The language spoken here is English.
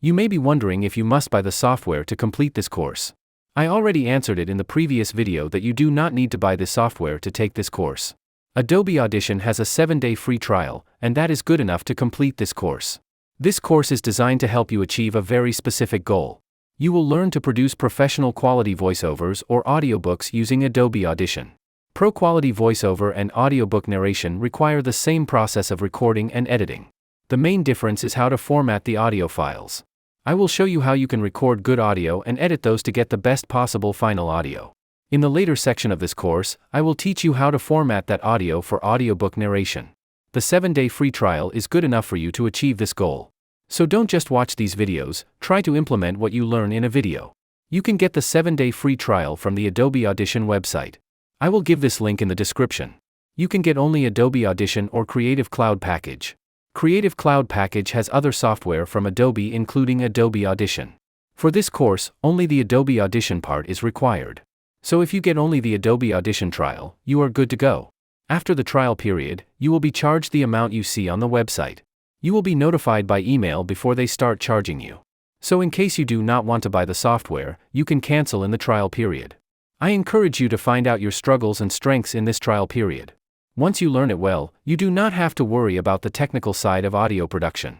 You may be wondering if you must buy the software to complete this course. I already answered it in the previous video that you do not need to buy this software to take this course. Adobe Audition has a 7-day free trial, and that is good enough to complete this course. This course is designed to help you achieve a very specific goal. You will learn to produce professional quality voiceovers or audiobooks using Adobe Audition. Pro quality voiceover and audiobook narration require the same process of recording and editing. The main difference is how to format the audio files. I will show you how you can record good audio and edit those to get the best possible final audio. In the later section of this course, I will teach you how to format that audio for audiobook narration. The 7-day free trial is good enough for you to achieve this goal. So don't just watch these videos, try to implement what you learn in a video. You can get the 7-day free trial from the Adobe Audition website. I will give this link in the description. You can get only Adobe Audition or Creative Cloud package. Creative Cloud package has other software from Adobe including Adobe Audition. For this course, only the Adobe Audition part is required. So if you get only the Adobe Audition trial, you are good to go. After the trial period, you will be charged the amount you see on the website. You will be notified by email before they start charging you. So in case you do not want to buy the software, you can cancel in the trial period. I encourage you to find out your struggles and strengths in this trial period. Once you learn it well, you do not have to worry about the technical side of audio production.